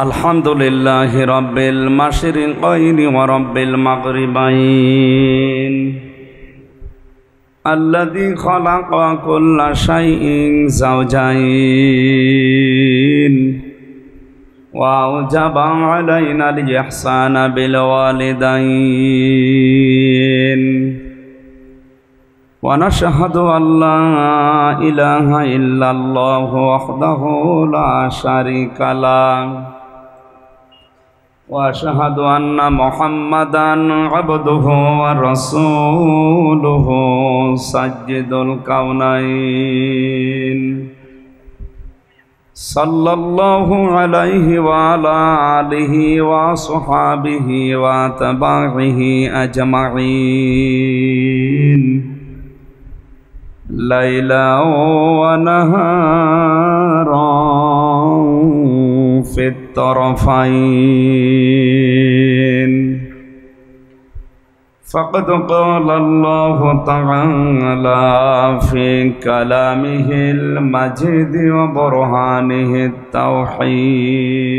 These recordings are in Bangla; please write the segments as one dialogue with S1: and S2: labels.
S1: الحمد لله رب المشرقين ورب المغربين الذي خلق كل شيء زوجين وأوجب علينا الإحسان بالوالدين ونشهد أن لا إله إلا الله وحده لا شريك له وأشهد أن محمدًا عبده ورسوله سيد الكونين صلى الله عليه وعلى آله وصحبه وأتباعه أجمعين ليلا ونهارا في الطرفين فقد قال الله تعالى في كلامه المجيد وبرهانه التوحيد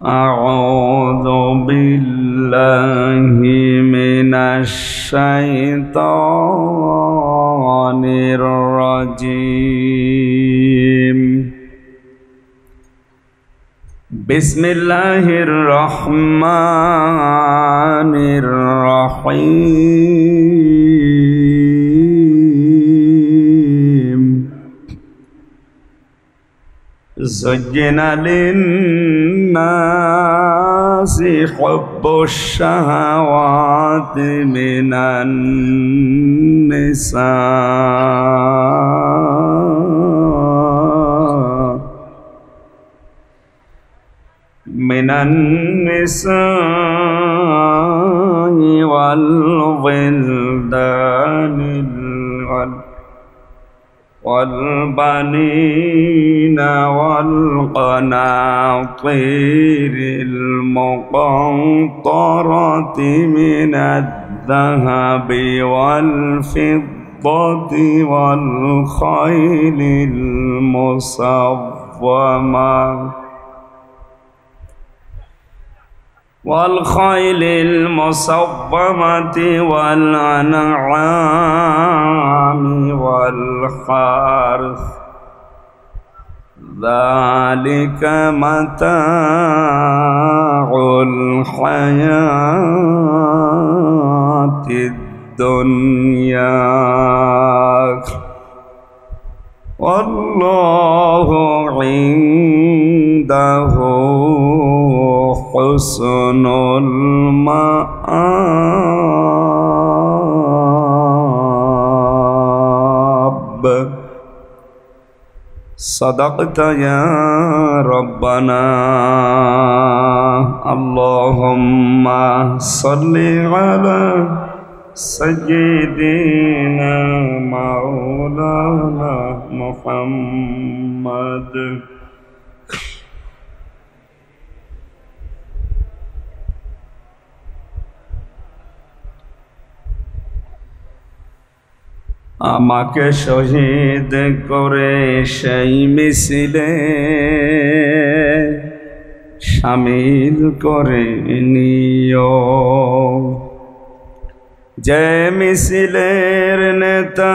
S1: أعوذ بالله من الشيطان الرجيم بسم الله الرحمن الرحيم زين للناس حب الشهوات من النساء والولدان والبنين والقناطير المقنطرة من الذهب والفضة والخيل المصومة والأنعام والحرث ذلك متاع الحياة الدنيا والله عنده حسن المآب صدقت يا ربنا اللهم صل على سيدنا مولانا محمد আমাকে শহীদ করে সেই মিছিলে শামিল করে নিও যে মিছিলের নেতা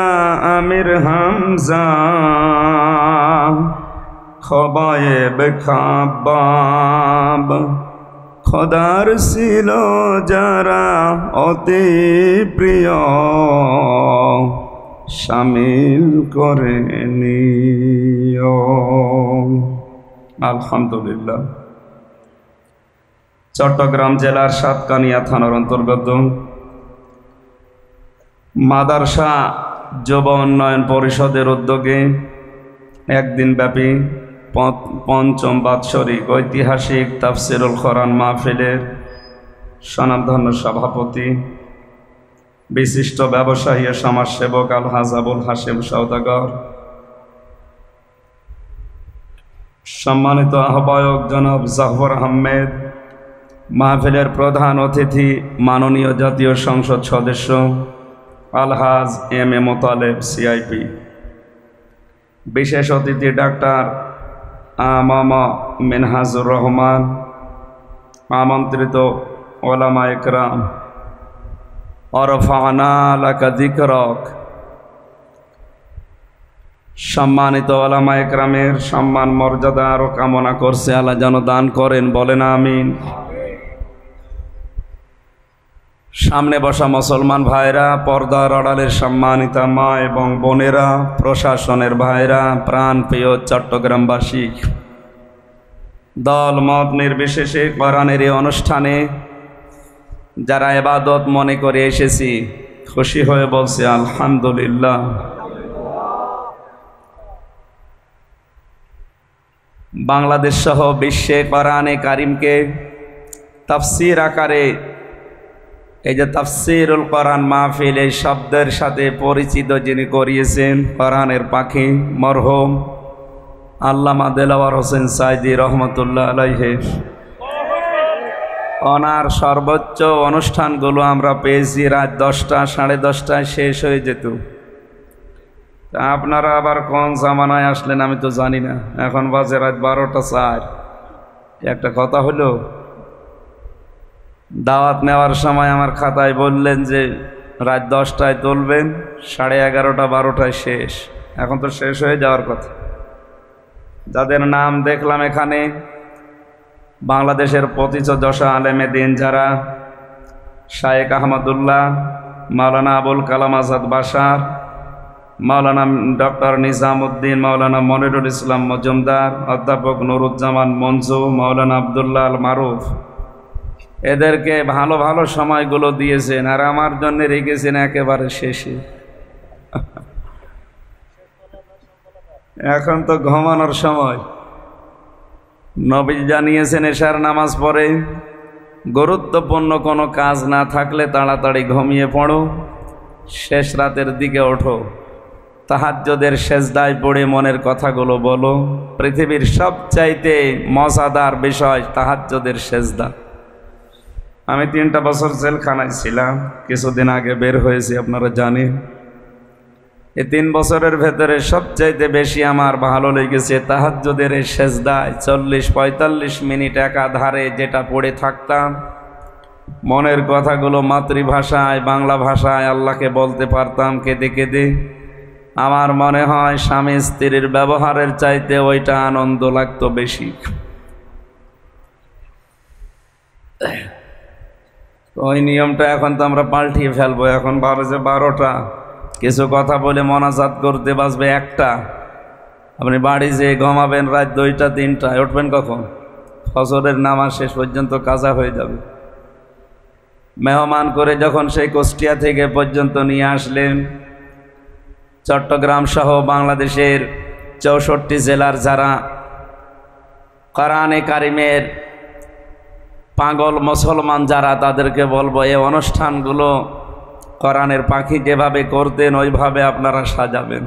S1: আমির হামজা খবায়েব খাব্বাব খোদার ছিল যারা অতি প্রিয় শামিল করে নিও আলহামদুলিল্লাহ। চট্টগ্রাম জেলার সাতকানিয়া থানার অন্তর্গত মাদারসা যুব উন্নয়ন পরিষদের উদ্যোগে একদিনব্যাপী পঞ্চম বাৎসরিক ঐতিহাসিক তাফসিরুল কোরআন মাহফিলের স্বনামধন্য সভাপতি বিশিষ্ট ব্যবসায়ী ও সমাজসেবক আলহাজ আবুল হাশেম সওদাগর, সম্মানিত আহ্বায়ক জনাব জাফর আহমেদ, মাহফিলের প্রধান অতিথি মাননীয় জাতীয় সংসদ সদস্য আলহাজ এম এ মোতালেব সিআইপি, বিশেষ অতিথি ডাক্তার আমামা মিনহাজুর রহমান, আমন্ত্রিত ওলামা ইকরাম, ওরফানা লাকা যিকরক, সম্মানিত ওলামা ইকরামের সম্মান মর্যাদা আরও কামনা করছে আল্লাহ যেন দান করেন, বলেন আমিন। সামনে বসা মুসলমান ভাইরা, পর্দার আড়ালের সম্মানিতা মা এবং বোনেরা, প্রশাসনের ভাইরা, প্রাণপ্রিয় চট্টগ্রামবাসী, দল মত নির্বিশেষে কোরআনের এই অনুষ্ঠানে যারা ইবাদত মনে করে এসেছি, খুশি হয়ে বলছে আলহামদুলিল্লাহ। বাংলাদেশ সহ বিশ্বে কোরআনে কারিমকে তাফসীর আকারে, এই যে তাফসীরুল কোরআন মাহফিল, এই শব্দের সাথে পরিচিত যিনি করিয়েছেন কোরআনের পাখি মরহুম আল্লামা দেলাওয়ার হোসেন সাইদি রহমতুল্লাহ আলাইহি, ওনার সর্বোচ্চ অনুষ্ঠানগুলো আমরা পেয়েছি রাত 10টা, 10:30টায় শেষ হয়ে যেত। আপনারা আবার কোন জামানায় আসলেন আমি তো জানি না, এখন বাজে রাত 12টা 4। একটা কথা হলো, দাওয়াত নেওয়ার সময় আমার খাতায় বললেন যে রাত 10টায় তুলবেন, 11:30 12টায় শেষ। এখন তো শেষ হয়ে যাওয়ার কথা। যাদের নাম দেখলাম এখানে, বাংলাদেশের পতিতযশা আলেমে দিন যারা, শায়েখ আহমদুল্লাহ, মাওলানা আবুল কালাম আজাদ বাশার, মাওলানা ডক্টর নিজামউদ্দিন, মাওলানা মনিরুল ইসলাম মজুমদার, অধ্যাপক নুরুজ্জামান মঞ্জু, মাওলানা আবদুল্লাহ আল মারুফ, এদেরকে ভালো ভালো সময়গুলো দিয়েছেন, আর আমার জন্য রেখেছেন একেবারে শেষে। এখন তো ঘুমানোর সময়। নবী জানিয়েছেন এশার নামাজ পড়ে গুরুত্বপূর্ণ কোনো কাজ না থাকলে তাড়াতাড়ি ঘুমিয়ে পড়ো, শেষ রাতের দিকে ওঠো, তাহাজ্জুদের সেজদায় পড়ে মনের কথাগুলো বলো। পৃথিবীর সবচাইতে মজাদার বিষয় তাহাজ্জুদের সেজদা। আমি 3টা বছর জেলখানায় ছিলাম, কিছুদিন আগে বের হয়েছি, আপনারা জানেন। এই 3 বছরের ভেতরে সবচাইতে বেশি আমার ভালো লেগেছে তাহাজ্জুদের এই সেজদায় 40-45 মিনিট একাধারে যেটা পড়ে থাকতাম, মনের কথাগুলো মাতৃভাষায় বাংলা ভাষায় আল্লাহকে বলতে পারতাম কেঁদে কেঁদে। আমার মনে হয় স্বামী স্ত্রীর ব্যবহারের চাইতে ওইটা আনন্দ লাগতো বেশি। ওই নিয়মটা এখন তো আমরা পাল্টিয়ে ফেলবো। এখন বাজে 12টা, কিছু কথা বলে মোনাজাত করতে বাজবে 1টা, আপনি বাড়ি যেয়ে ঘুমাবেন রাত 2টা 3টায়, উঠবেন কখন? ফজরের নামাজ শেষ পর্যন্ত কাজা হয়ে যাবে। মেহমান করে যখন সেই কুষ্টিয়া থেকে পর্যন্ত নিয়ে আসলেন, চট্টগ্রাম সহ বাংলাদেশের 64 জেলার যারা কোরআনে কারিমের পাগল মুসলমান যারা, তাদেরকে বলবো এই অনুষ্ঠানগুলো কোরআনের পাখি যেভাবে করতেন ওইভাবে আপনারা সাজাবেন।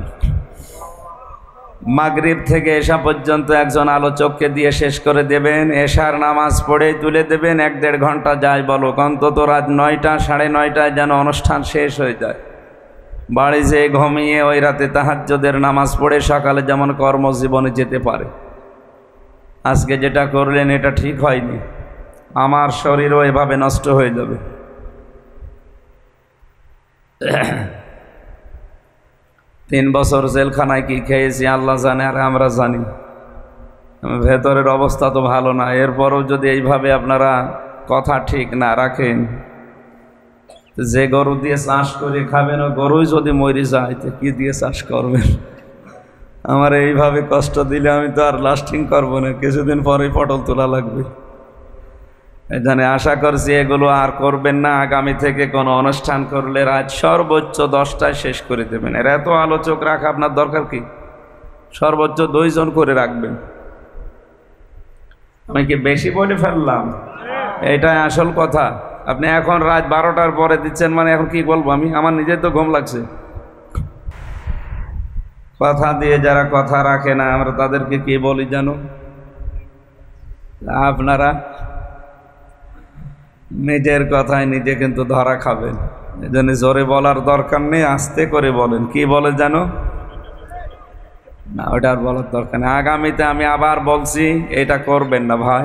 S1: মাগরিব থেকে এশা পর্যন্ত একজন আলোচককে দিয়ে শেষ করে দেবেন, এশার নামাজ পড়েই তুলে দেবেন। 1-1.5 ঘন্টা যায় বলো, অন্তত রাত 9টা 9:30টায় যেন অনুষ্ঠান শেষ হয়ে যায়। বাড়ি যেয়ে ঘুমিয়ে ওই রাতে তাহাজ্জুদের নামাজ পড়ে সকালে যেমন কর্মজীবনে যেতে পারে। আজকে যেটা করলেন এটা ঠিক হয়নি, আমার শরীরও এভাবে নষ্ট হয়ে যাবে। 3 বছর জেলখানায় কি খেয়েছি আল্লাহ জানে, আর আমরা জানি। ভেতরের অবস্থা তো ভালো না, এরপরও যদি এইভাবে আপনারা কথা ঠিক না রাখেন, যে গরু দিয়ে চাষ করে খাবেন ও গরুই যদি মরে যায় তো কি দিয়ে চাষ করবেন? আমার এইভাবে কষ্ট দিলে আমি তো আর লাস্টিং করবো না, কিছুদিন পরেই পটল তোলা লাগবে। এখানে আশা করছি এগুলো আর করবেন না। আগামী থেকে কোনো অনুষ্ঠান করলে রাত সর্বোচ্চ 10টায় শেষ করে দেবেন। এর এত আলোচক রাখা আপনার দরকার কি? সর্বোচ্চ 2 জন করে রাখবেন। আমি কি বেশি বলে ফেললাম? এটাই আসল কথা। আপনি এখন রাত 12টার পরে দিচ্ছেন মানে এখন কি বলবো আমি? আমার নিজের তো ঘুম লাগছে। কথা দিয়ে যারা কথা রাখে না আমরা তাদেরকে কি বলি জানো? আপনারা নিজের কথায় নিজে কিন্তু ধরা খাবেন। এজন্য জোরে বলার দরকার নেই, আস্তে করে বলেন। কি বলে জানো? না, ওটা আর বলার দরকার নেই। আগামীতে আমি আবার বলছি, এটা করবেন না ভাই,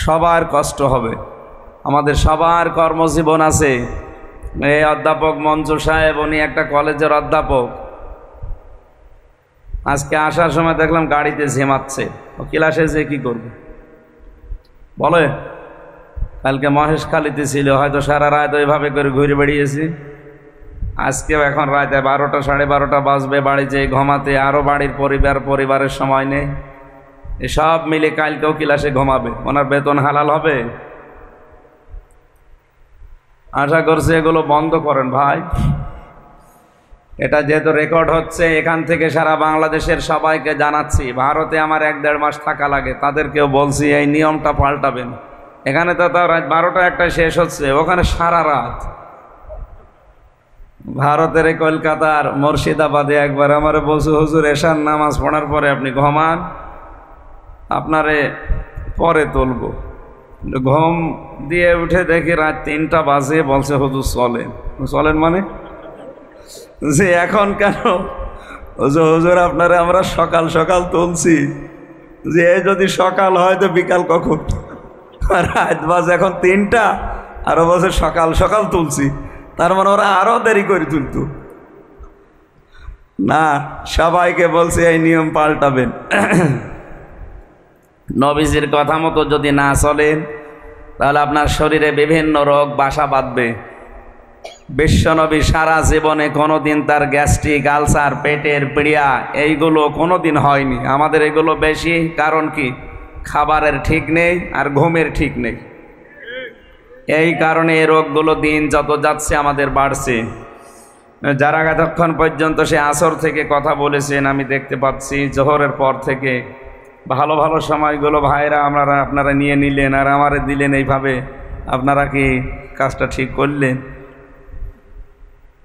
S1: সবার কষ্ট হবে। আমাদের সবার কর্মজীবন আছে। এই অধ্যাপক মঞ্জুর সাহেব, উনি একটা কলেজের অধ্যাপক। আজকে আসার সময় দেখলাম গাড়িতে ঝিমাচ্ছে। ও ক্লাসে যে কি করবে বলে? কালকে মহেশখালীতে ছিল, হয়তো সারা রাত ওইভাবে করে ঘুরে বেড়িয়েছি। আজকেও এখন রাতে 12টা 12:30 বাজবে বাড়ি যেয়ে ঘুমাতে, আরও বাড়ির পরিবারের সময় নেই। এসব মিলে কালকেও ক্লাসে ঘুমাবে। ওনার বেতন হালাল হবে? আশা করছি এগুলো বন্ধ করেন ভাই। এটা যেহেতু রেকর্ড হচ্ছে, এখান থেকে সারা বাংলাদেশের সবাইকে জানাচ্ছি। ভারতে আমার 1-1.5 মাস থাকা লাগে, তাদেরকেও বলছি এই নিয়মটা পাল্টাবেন। এখানে তো তাও রাত 12টা 1টা শেষ হচ্ছে, ওখানে সারা রাত। ভারতের কলকাতার মুর্শিদাবাদে একবার আমারে বলছে, হুজুর এশার নামাজ পড়ার পরে আপনি ঘুমান, আপনারে পরে তুলব। ঘুম দিয়ে উঠে দেখি রাত 3টা বাজে, বলছে হুজুর চলেন। চলেন মানে যে এখন কেন? হুজুর আপনারে আমরা সকাল সকাল তুলছি, যে যদি সকাল হয় তো বিকাল কখন? রাত বাজে এখন 3টা, আরো বলছে সকাল সকাল তুলছি। তার মানে ওরা আরো দেরি করে তুলত না। সবাইকে বলছে এই নিয়ম পাল্টাবেন। নবীজির কথা মতো যদি না চলেন, তাহলে আপনার শরীরে বিভিন্ন রোগ বাসা বাঁধবে। বিশ্বনবী সারা জীবনে কোনোদিন তার গ্যাস্ট্রিক, আলসার, পেটের পীড়া এইগুলো কোনোদিন হয়নি। আমাদের এগুলো বেশি। কারণ কি? খাবারের ঠিক নেই আর ঘুমের ঠিক নেই। এই কারণে এই রোগগুলো দিন যত যাচ্ছে আমাদের বাড়ছে। যারা এতক্ষণ পর্যন্ত সে আসর থেকে কথা বলেছেন, আমি দেখতে পাচ্ছি জোহরের পর থেকে ভালো ভালো সময়গুলো ভাইরা আপনারা নিয়ে নিলেন আর আমারে দিলেন। এইভাবে আপনারা কি কাজটা ঠিক করলেন?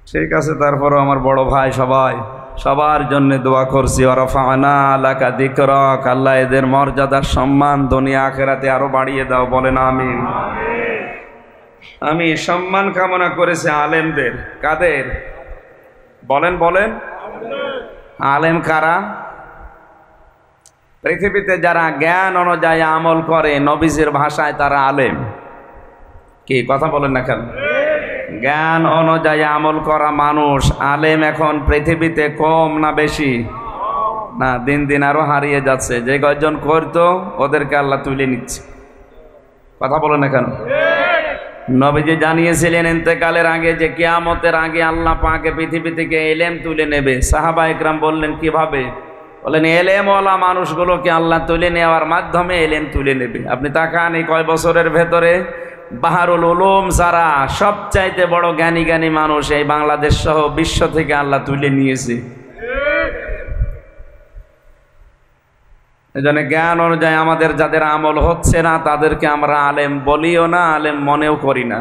S1: ঠিক আছে, তারপরও আমার বড় ভাই সবার জন্য দোয়া করছি। ওয়ারাফা'না লাকা যিকরাক, আল্লাহ এদের মর্যাদার সম্মান দুনিয়া আখিরাতে আরো বাড়িয়ে দাও। বলেন আমিন। আমি সম্মান কামনা করেছি আলেমদের। কাদের? বলেন আলেম কারা? পৃথিবীতে যারা জ্ঞান অনুযায়ী আমল করে, নবীজির ভাষায় তারা আলেম। কি কথা বলেন না কেন? জ্ঞান অনুযায়ী আমল করা মানুষ আলেম এখন পৃথিবীতে কম না বেশি? না, দিন দিন আরো হারিয়ে যাচ্ছে। যে কয়েকজন করতো ওদেরকে আল্লাহ তুলে নিচ্ছে। কথা বলেন না কেন? নবীজি জানিয়েছিলেন ইন্তেকালের আগে যে কিয়ামতের আগে আল্লাহ পাকে পৃথিবী থেকে এলেম তুলে নেবে। সাহাবা ইকরাম বললেন কিভাবে? বলেন এলেম ওয়ালা মানুষগুলোকে আল্লাহ তুলে নেওয়ার মাধ্যমে এলেম তুলে নেবে। আপনি তাকান এই কয় বছরের ভেতরে বাহারুল উলুম যারা সবচাইতে বড় জ্ঞানী মানুষ এই বাংলাদেশ সহ বিশ্ব থেকে আল্লাহ তুলে নিয়েছে। এজন্য জ্ঞান অনুযায়ী আমাদের যাদের আমল হচ্ছে না তাদেরকে আমরা আলেম বলিও না, আলেম মনেও করি না।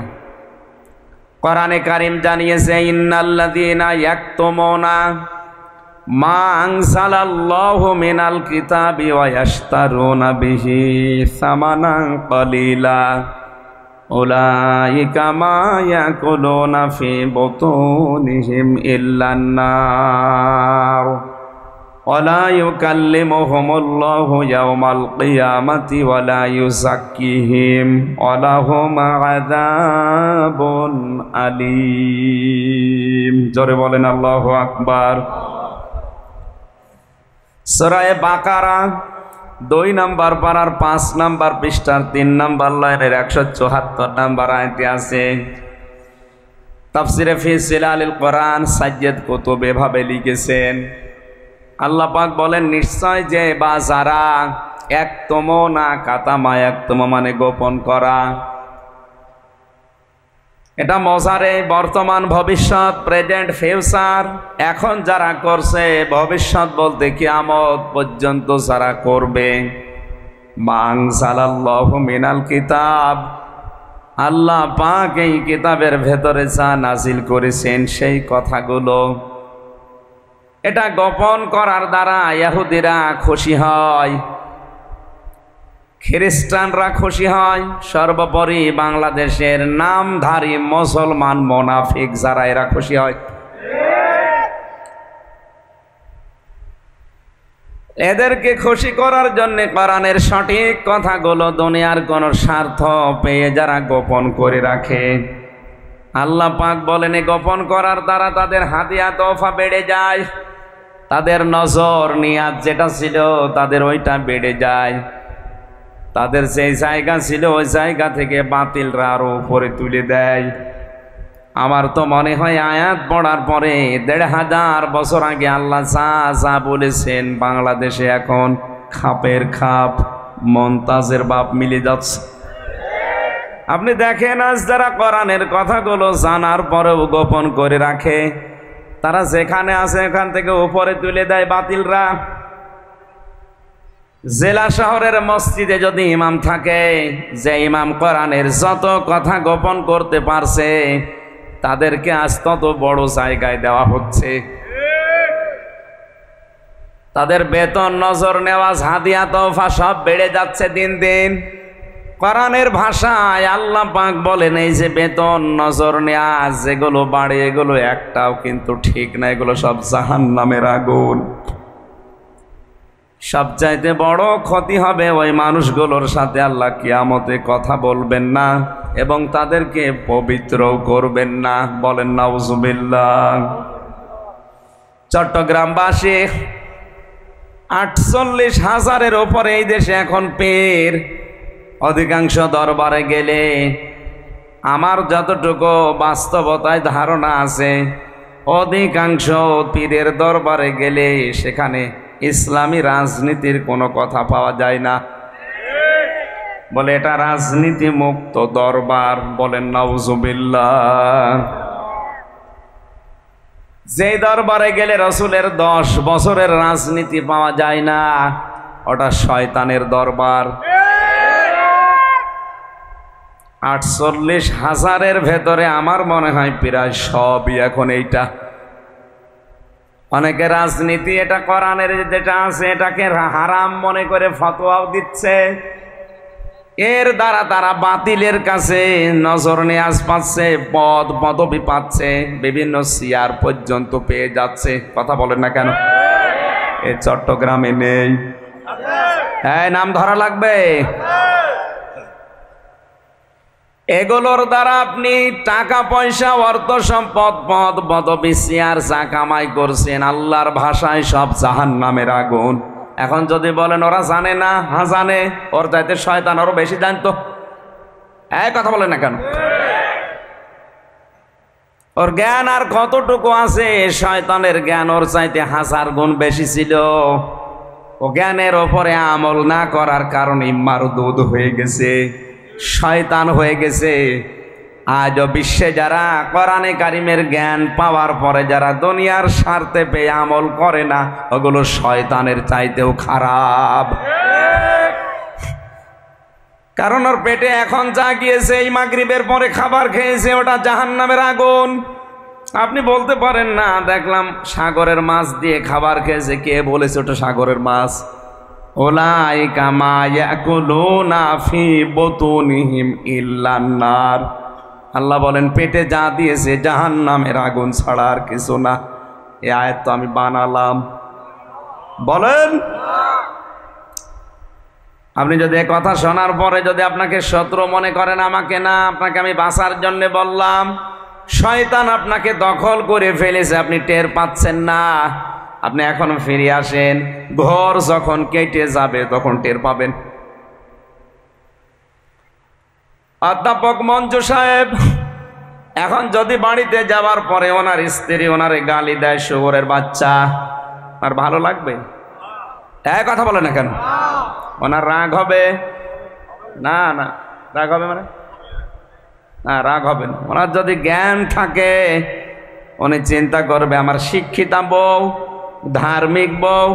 S1: কোরআনে কারীম জানিয়েছে ইন্নাল্লাযীনা ইয়াকতুমুনা মা আনজালাল্লাহু মিনাল কিতাবি ওয়া ইয়াশতারুনা বিহি সামানান কালীলা উলাইকা মা ইয়াকুলুনা ফি বুতুনিহিম ইল্লান নার ওয়ালা ইউকাল্লিমুহুমুল্লাহু ইয়াওমাল কিয়ামাতি ওয়ালা ইউযাক্কিহিম ওয়ালাহুম আযাবুন আলীম। জোরে বলেন আল্লাহু আকবার। সূরা বাকারা 2 নম্বর পারার 5 নম্বর পৃষ্ঠার 3 নম্বর লাইনের 174 নম্বর আয়াতে আছে। তাফসিরে ফি জিলালিল কোরআন সাজ্জাদ কুতুব এভাবে লিখেছেন, আল্লাহ পাক বলেন নিশ্চয় যে বা যারা একতমনা কাতামা, একতম মানে গোপন করা। এটা মজারে বর্তমান, ভবিষ্যৎ, প্রেজেন্ট, ফিউচার। এখন যারা করছে, ভবিষ্যৎ বলতে কিয়ামত পর্যন্ত যারা করবে। মানজালাল্লাহু মিনাল কিতাব, আল্লাহ পাক এই কিতাবের ভেতরে যা নাজিল করেছেন সেই কথাগুলো, এটা গোপন করার দ্বারা ইহুদিরা খুশি হয়, খ্রিস্টানরা খুশি হয়, সর্বোপরি বাংলাদেশের নামধারী মুসলমান মুনাফিক যারা এরা খুশি হয়। এদেরকে খুশি করার জন্য কোরআনের সঠিক কথাগুলো দুনিয়ার কোনো স্বার্থ পেয়ে যারা গোপন করে রাখে, আল্লাহ পাক বলেন গোপন করার দ্বারা তাদের হাদিয়া তোফা বেড়ে যায়, তাদের নজর নিয়াত যেটা ছিল তাদের ওইটা বেড়ে যায়, তাদের সেই জায়গা ছিল ওই জায়গা থেকে বাতিলরা আরো উপরে তুলে দেয়। আমার তো মনে হয় আয়াত পড়ার পরে ১৫০০ বছর আগে আল্লাহ যা বলেছেন বাংলাদেশে এখন খাপের খাপ মমতাজের বাপ মিলে যাচ্ছে। আপনি দেখেন আজ যারা কোরআনের কথাগুলো জানার পরেও গোপন করে রাখে, তারা যেখানে আছে এখান থেকে উপরে তুলে দেয় বাতিলরা। জেলা শহরের মসজিদে যদি ইমাম থাকে, যে ইমাম কোরআনের যত কথা গোপন করতে পারছে তাদেরকে আজ তত বড় জায়গায় দেওয়া হচ্ছে, তাদের বেতন, নজর নেওয়াজ, হাদিয়া তোফা সব বেড়ে যাচ্ছে দিন দিন। কোরআনের ভাষায় আল্লাহ পাক বলেন এই যে বেতন, নজর নেওয়াজ যেগুলো বাড়ে এগুলো একটাও কিন্তু ঠিক না, এগুলো সব জাহান্নামের আগুন। সবচাইতে বড় ক্ষতি হবে ওই মানুষগুলোর সাথে আল্লাহ কিয়ামতে কথা বলবেন না এবং তাদেরকে পবিত্র করবেন না। বলেন নাউজুবিল্লাহ। চট্টগ্রামবাসী ৪৮,০০০-এর উপরে এই দেশে এখন পীর। অধিকাংশ দরবারে গেলে আমার যতটুকু বাস্তবতায় ধারণা আছে, অধিকাংশ পীরের দরবারে গেলে সেখানে ইসলামী রাজনীতির কোনো কথা পাওয়া যায় না। বলে এটা রাজনীতি মুক্ত দরবার। বলেন নাউজুবিল্লাহ। যে দরবারে গেলে রসুলের ১০ বছরের রাজনীতি পাওয়া যায় না, ওটা শয়তানের দরবার। ৪৮,০০০-এর ভেতরে আমার মনে হয় প্রায় সবই এখন এইটা। অনেকে রাজনীতি এটা কোরআনের যেটা আছে এটাকে হারাম মনে করে ফতোয়াও দিচ্ছে। এর দ্বারা তারা বাতিলের কাছে নজর নেয়াজ পাচ্ছে, পদ পদবি পাচ্ছে, বিভিন্ন চেয়ার পর্যন্ত পেয়ে যাচ্ছে। কথা বলেন না কেন? এই চট্টগ্রামে নেই? হ্যাঁ, নাম ধরা লাগবে। এগুলোর দ্বারা আপনি টাকা পয়সা, অর্থ সম্পদ, পদ পদবি, চেয়ার যা কামাই করছেন, আল্লাহর ভাষায় সব জাহান্নামের আগুন। এখন যদি বলেন ওরা জানে না, হ্যাঁ জানে, ওর চাইতে শয়তান আরো বেশি জানতো। এই কথা বলেন না কেন? ওর জ্ঞান আর কতটুকু আছে? শয়তানের জ্ঞান ওর চাইতে ১০০০ গুণ বেশি ছিল। ও জ্ঞানের ওপরে আমল না করার কারণে মারদুদ হয়ে গেছে, শয়তান হয়ে গেছে। আজও বিশ্বে যারা কোরআনে কারিমের জ্ঞান পাওয়ার পরে যারা দুনিয়ার স্বার্থে পেয়ে আমল করে না, ওগুলো শয়তানের চাইতেও খারাপ। কারণ ওর পেটে এখন যা গিয়েছে, এই মাগরিবের পরে খাবার খেয়েছে, ওটা জাহান্নামের আগুন। আপনি বলতে পারেন না দেখলাম সাগরের মাছ দিয়ে খাবার খেয়েছে, কে বলেছে ওটা সাগরের মাছ? উলাইকা মা ইয়াকুলুনা ফি বুতুনিহিম ইল্লান নার। আল্লাহ বলেন পেটে যা দিয়েছে জাহান্নামের আগুন ছাড়া আর কিছু না। এই আয়াত তো আমি বানালাম। বলেন, আপনি যদি এই কথা শোনার পরে যদি আপনাকে শত্রু মনে করেন, আমাকে না, আপনাকে আমি বাঁচার জন্য বললাম। শয়তান আপনাকে দখল করে ফেলেছে, আপনি টের পাচ্ছেন না। আপনি এখন ফিরে আসেন, ঘর যখন কেটে যাবে তখন টের পাবেন। অধ্যাপক মঞ্জু সাহেব এখন যদি বাড়িতে যাওয়ার পরে ওনার স্ত্রী ওনারে গালি দেয়, শুয়োরের বাচ্চা, আর ভালো লাগবে? এক কথা বলে না কেন? ওনার রাগ হবে না? না রাগ হবে মানে না, রাগ হবে না। ওনার যদি জ্ঞান থাকে উনি চিন্তা করবে আমার শিক্ষিতা বউ, ধার্মিক বউ,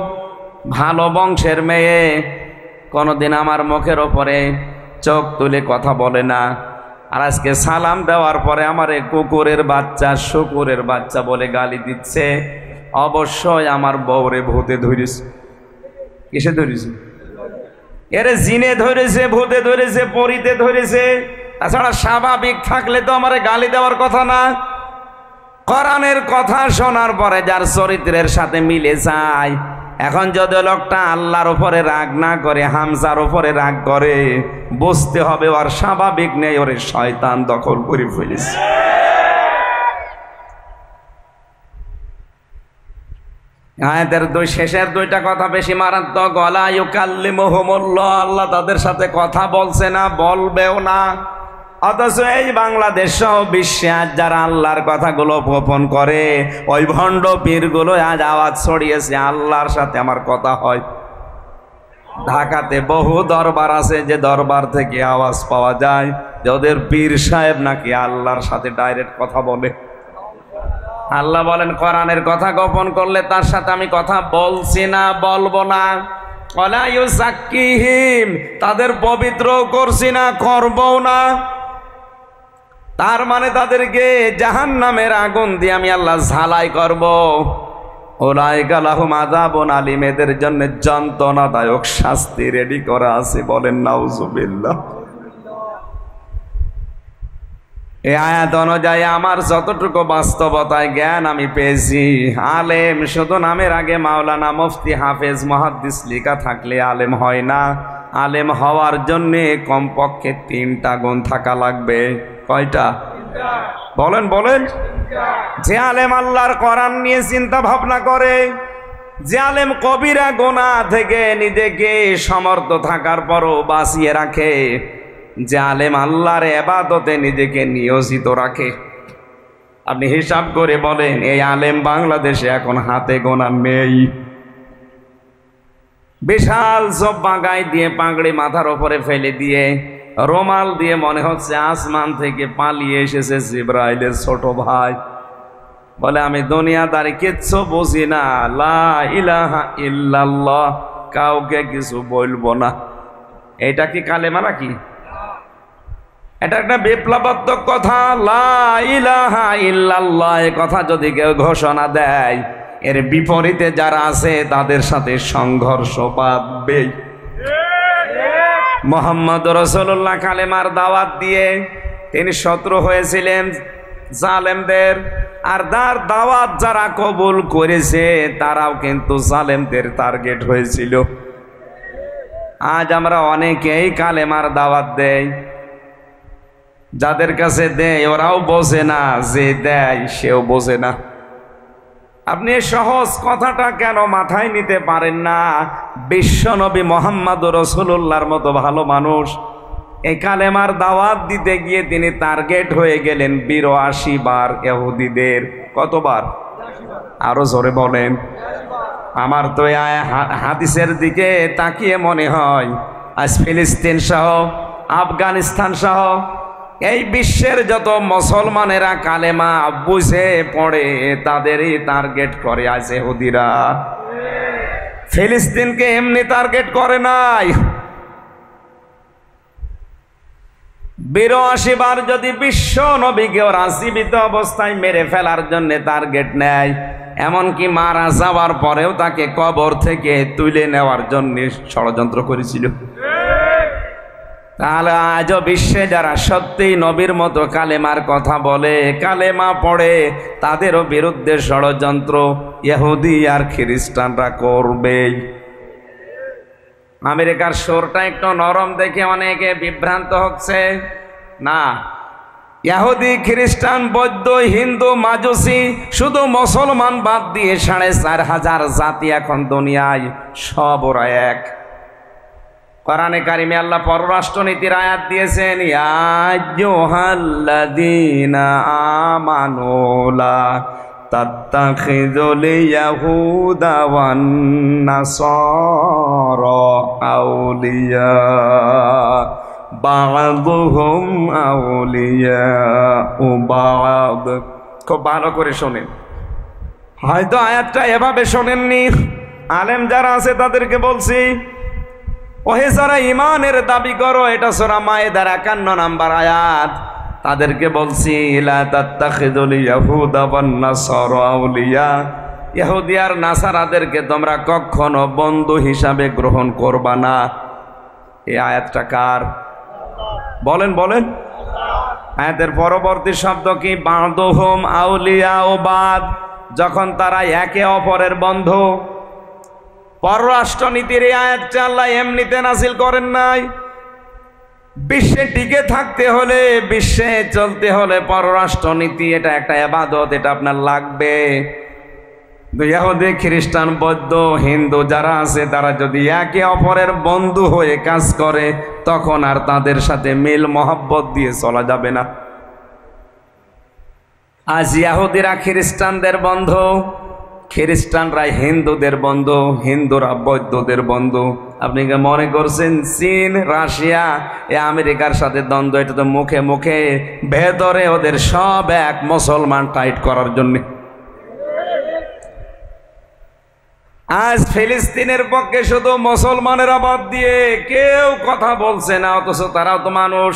S1: ভালো বংশের মেয়ে, কোনোদিন আমার মুখের ওপরে চোখ তুলে কথা বলে না। আর আজকে সালাম দেওয়ার পরে আমারে কুকুরের বাচ্চা, শুকুরের বাচ্চা বলে গালি দিচ্ছে। অবশ্যই আমার বউরে ভূতে ধরেছে। কিসে ধরেছে? এরে জিনে ধরেছে, ভূতে ধরেছে, পরিতে ধরেছে। তাছাড়া স্বাভাবিক থাকলে তো আমারে গালি দেওয়ার কথা না। কোরআনের কথা শোনার পরে যার চরিত্রের সাথে মিলে যায়, এখন যদি লোকটা আল্লাহর উপরে রাগ না করে হামজার উপরে রাগ করে, বুঝতে হবে ওর স্বাভাবিক নেই, ওরে শয়তান দখল করে ফেলেছে। আয়াতের শেষের দুইটা কথা বেশি মারাত্মক। ওয়ালা ইউকাল্লিমুহুমুল্লাহ, আল্লাহ তাদের সাথে কথা বলছে না, বলবেও না। অথচ এই বাংলাদেশ সহ বিশ্বে আজ যারা আল্লাহর কথাগুলো গোপন করে, ওই ভণ্ড পীরগুলো আজ আওয়াজ ছড়িয়েছে আল্লাহর সাথে আমার কথা হয়। ঢাকাতে বহু দরবার আছে যে দরবার থেকে আওয়াজ পাওয়া যায় যে ওদের পীর সাহেব নাকি আল্লাহর সাথে ডাইরেক্ট কথা বলে। আল্লাহ বলেন কোরআনের কথা গোপন করলে তার সাথে আমি কথা বলছি না, বলবো না। ওয়ালা ইউযাক্কিহিম, তাদের পবিত্র করছি না, করবও না। তার মানে তাদেরকে জাহান্নামের আগুন দিয়ে আমি আল্লাহ ঝালাই করব। উলাইকা লাহুম আযাবুন আলীম, এদের জন্য যন্ত্রণাদায়ক শাস্তি রেডি করা আছে। বলেন নাউযুবিল্লাহ। এই আয়াত অনুযায়ী আমার যতটুকু বাস্তবতায় জ্ঞান আমি পেয়েছি, আলেম শুধু নামের আগে মাওলানা, মুফতি, হাফেজ, মুহাদ্দিস লেখা থাকলে আলেম হয় না। আলেম হওয়ার জন্যে কমপক্ষে 3টা গুণ থাকা লাগবে। কয়টা? বলেন বলেন। যে আলেম আল্লাহর কোরআন নিয়ে চিন্তা ভাবনা করে, যে আলেম কবিরা গুনাহ থেকে নিজেকে সমর্থ থাকার পরও বাঁচিয়ে রাখে, যে আলেম আল্লাহর ইবাদতে নিজেকে নিয়োজিত রাখে। আপনি হিসাব করে বলেন এই আলেম বাংলাদেশে এখন হাতে গোনা নেই। বিশাল জব্বা গায়ে দিয়ে, পাগড়ি মাথার উপরে ফেলে দিয়ে, রুমাল দিয়ে মনে হচ্ছে আসমান থেকে পালিয়ে এসেছে জিবরাইলের ছোট ভাই। বলে আমি দুনিয়াদারি কিচ্ছু বুঝি না, লা ইলাহা ইল্লাল্লাহ, কাউকে কিছু বলবো না। এটা কি কালেমা নাকি? এটা একটা বিপ্লবাত্মক কথা। লা ইলাহা ইল্লাল্লাহ এ কথা যদি কেউ ঘোষণা দেয়, এর বিপরীতে যারা আছে তাদের সাথে সংঘর্ষ বাঁধবে। মুহাম্মদ রাসূলুল্লাহ কালেমার দাওয়াত দিয়ে তিনি শত্রু হয়েছিলেন জালেমদের, আর তার দাওয়াত যারা কবুল করেছে তারাও কিন্তু জালেমদের টার্গেট হয়েছিল। আজ আমরা অনেকেই কালেমার দাওয়াত দেই, যাদের কাছে দেয় ওরাও বোঝে না, যে দেয় সেও বোঝে না। আপনি সহজ কথাটা কেন মাথায় নিতে পারেন না? বিশ্বনবী মুহাম্মদ রাসূলুল্লাহর মতো ভালো মানুষ এই কালেমার দাওয়াত দিতে গিয়ে তিনি টার্গেট হয়ে গেলেন 82 বার ইহুদিদের। কতবার? আরো জোরে বলেন। আমার তো হাদিসের দিকে তাকিয়ে মনে হয় আজ ফিলিস্তিন সহ, আফগানিস্তান সহ এই বিশ্বের যত মুসলমানেরা কালেমা বুঝে পড়ে তাদেরই টার্গেট করে আজ ইহুদিরা। ফিলিস্তিনকে এমনি টার্গেট করে নাই। 82 বার যদি বিশ্ব নবীকে ওরা জীবিত অবস্থায় মেরে ফেলার জন্য টার্গেট নেয়, এমনকি মারা যাওয়ার পরেও তাকে কবর থেকে তুলে নেওয়ার জন্য ষড়যন্ত্র করেছিল। তাহলে আজও বিশ্বে যারা সত্যিই নবীর মতো কালেমার কথা বলে, কালেমা পড়ে, তাদেরও বিরুদ্ধে ষড়যন্ত্র ইহুদি আর খ্রিস্টানরা করবেই। আমেরিকার সুরটা একটু নরম দেখে অনেকে বিভ্রান্ত হচ্ছে। না, ইহুদি, খ্রিস্টান, বৌদ্ধ, হিন্দু, মাজুসি, শুধু মুসলমান বাদ দিয়ে 4500 জাতি এখন দুনিয়ায়, সব ওরা এক। কোরআনে কারিমে আল্লাহ পররাষ্ট্রনীতির আয়াত দিয়েছেন, ইয়া আইয়ুহাল্লাযীনা আমানু লা তাত্তাখিযুল ইয়াহুদা ওয়ান নাসারা আউলিয়া বা'দুহুম আউলিয়াউ বা'দ। খুব ভালো করে শোনেন, হয়তো আয়াতটা এভাবে শোনেননি। আলেম যারা আছে তাদেরকে বলছি, ওহে যারা ইমানের দাবি করো, এটা সূরা মায়েদার 51 নম্বর আয়াত, তাদেরকে বলছি লা তাত্তাখিযুল ইয়াহুদা ওয়ান নাসারা আউলিয়া, ইহুদি আর নাসারাদেরকে তোমরা কখনো বন্ধু হিসাবে গ্রহণ করবা না। এই আয়াতটা কার? বলেন বলেন। আয়াতের পরবর্তী শব্দ কি? বা'দুহুম আউলিয়া ও বাদ, যখন তারা একে অপরের বন্ধু। পররাষ্ট্রনীতির এই আয়াতটা আল্লাহ এমনিতে নাযিল করেন নাই। বিশ্বে টিকে থাকতে হলে, বিশ্বে চলতে হলে পররাষ্ট্রনীতি এটা একটা ইবাদত, এটা আপনার লাগবে। ইহুদি, খ্রিস্টান, বৌদ্ধ, হিন্দু যারা আছে তারা যদি একে অপরের বন্ধু হয়ে কাজ করে তখন আর তাদের সাথে মিল মহব্বত দিয়ে চলা যাবে না। আজ ইহুদিরা খ্রিস্টানদের বন্ধু, খ্রিস্টানরা হিন্দুদের বন্ধু, হিন্দুরা বৌদ্ধদের বন্ধু। আপনি কি মনে করছেন চীন, রাশিয়া, আমেরিকার সাথে দ্বন্দ্ব? এটা তো মুখে মুখে, ভেতরে ওদের সব এক মুসলমান টাইট করার জন্য। আজ ফিলিস্তিনের পক্ষে শুধু মুসলমানেরা বাদ দিয়ে কেউ কথা বলছে না, অথচ তারাও তো মানুষ।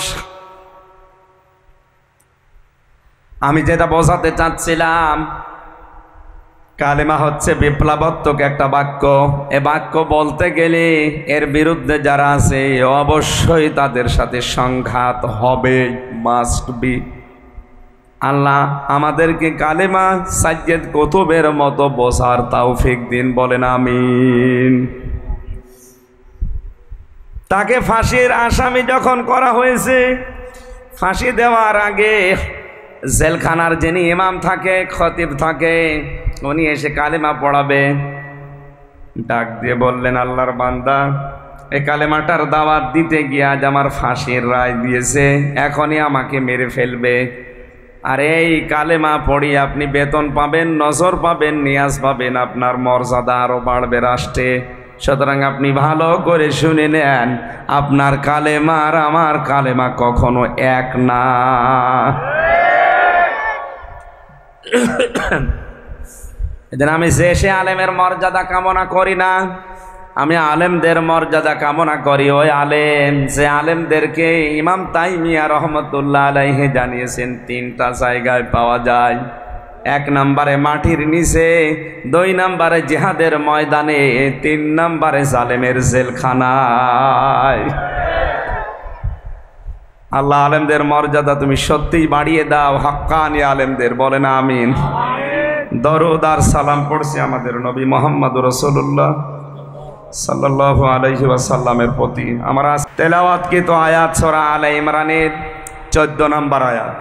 S1: আমি যেটা বোঝাতে চাচ্ছিলাম, কালেমা হচ্ছে বিপ্লবাত্মক একটা বাক্য। এ বাক্য বলতে গেলে এর বিরুদ্ধে যারা আছে অবশ্যই তাদের সাথে সংঘাত হবে, মাস্ট বি। আল্লাহ আমাদেরকে কালেমা সাজ্জেদ কুতুবের মতো বোঝার তৌফিক দিন, বলেন আমিন। তাকে ফাঁসির আসামি যখন করা হয়েছে, ফাঁসি দেওয়ার আগে জেলখানার যিনি ইমাম থাকে, খতিব থাকে, উনি এসে কালেমা পড়াবে। ডাক দিয়ে বললেন, আল্লাহর বান্দা, এই কালেমাটার দাওয়াত দিতে গিয়ে আজ আমার ফাঁসির রায় দিয়েছে, এখনই আমাকে মেরে ফেলবে। আর এই কালেমা পড়ি আপনি বেতন পাবেন, নজর পাবেন, নিয়াজ পাবেন, আপনার মর্যাদা আরো বাড়বে রাষ্ট্রে। সুতরাং আপনি ভালো করে শুনে নেন, আপনার কালেমা আর আমার কালেমা কখনো এক না। এদিন আমি সে আলেমের মর্যাদা কামনা করি না, আমি আলেমদের মর্যাদা কামনা করি। ওই আলেম, যে আলেমদেরকে ইমাম তাইমিয়া রহমতুল্লাহ আলাইহি জানিয়েছেন তিনটা জায়গায় পাওয়া যায়। 1 নম্বরে মাটির নিচে, 2 নম্বরে জিহাদের ময়দানে, 3 নম্বরে জালেমের জেলখানায়। আল্লাহ আলেমদের মর্যাদা তুমি সত্যিই বাড়িয়ে দাও, হাক্কানি আলেমদের, বলেন আমিন। দরুদ আর সালাম পড়ছি আমাদের নবী মুহাম্মদুর রাসূলুল্লাহ সাল্লাল্লাহু আলাইহি ওয়াসাল্লামের প্রতি। আমরা তেলাওয়াতকৃত আয়াত সূরা আলে ইমরানের 14 নম্বর আয়াত।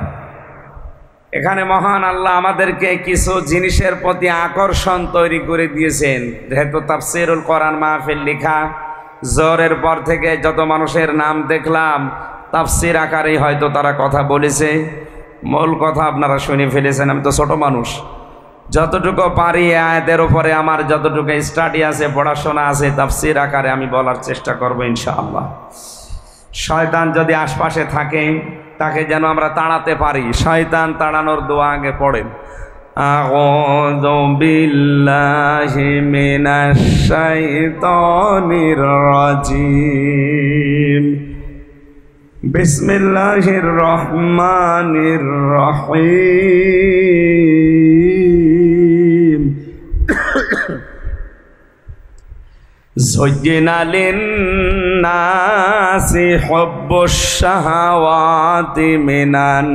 S1: এখানে মহান আল্লাহ আমাদেরকে কিছু জিনিসের প্রতি আকর্ষণ তৈরি করে দিয়েছেন। যেহেতু তাফসীরুল কোরআন মাহফিল লেখা, জোহরের পর থেকে যত মানুষের নাম দেখলাম তাফসীর আকারেই হয়তো তারা কথা বলেছে, মূল কথা আপনারা শুনে ফেলেছেন। আমি তো ছোট মানুষ, যতটুকু পারি আয়াতের উপরে আমার যতটুকু স্টাডি আছে, পড়াশোনা আছে, তাফসীর আকারে আমি বলার চেষ্টা করব ইনশাআল্লাহ। শয়তান যদি আশপাশে থাকে তাকে যেন আমরা তাড়াতে পারি। শয়তান তাড়ানোর দোয়া আগে পড়েন, আউযু বিল্লাহি মিনাশ শাইতানির রাজিম, বিসমিল্লাহির রহমানির রহিম। যুয়্যিনা লিন-নাসি হুব্বুশ শাহাওয়াতি মিনান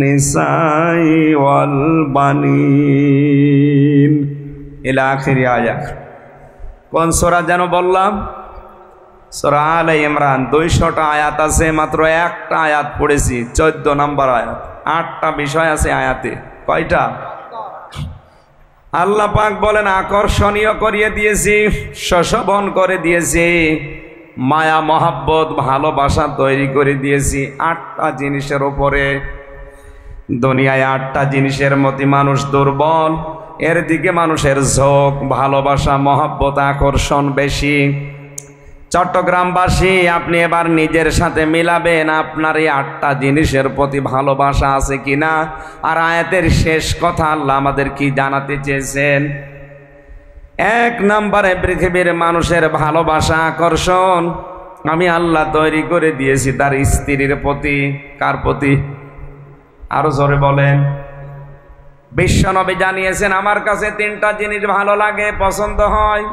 S1: নিসাই ওয়াল বানিন ইলা আখির আয়াত। কোন সূরা যেন বললাম? সূরা আলে ইমরান। 200টা আয়াত আছে, মাত্র একটা আয়াত পড়েছি, 14 নম্বর আয়াত। 8টা বিষয় আছে আয়াতে। কয়টা? আল্লাহ পাক বলেন আকর্ষণীয় করিয়ে দিয়েছি, শোভন করে দিয়েছি, মায়া মহাব্বত ভালোবাসা তৈরি করে দিয়েছি 8টা জিনিসের উপরে। দুনিয়ায় 8টা জিনিসের মধ্যে মানুষ দুর্বল, এর দিকে মানুষের ঝোঁক, ভালোবাসা, মহাব্বত, আকর্ষণ বেশি। চট্টগ্রামবাসী, আপনি এবার নিজের সাথে মিলাবেন আপনার এই 8টা জিনিসের প্রতি ভালোবাসা আছে কিনা। আর আয়াতের শেষ কথা আল্লাহ আমাদের কি জানাতে চেয়েছেন? 1 নম্বরে পৃথিবীর মানুষের ভালোবাসা, আকর্ষণ আমি আল্লাহ তৈরি করে দিয়েছি তার স্ত্রীর প্রতি। কার প্রতি? আরো জোরে বলেন। বিশ্বনবী জানিয়েছেন আমার কাছে 3টা জিনিস ভালো লাগে, পছন্দ হয়।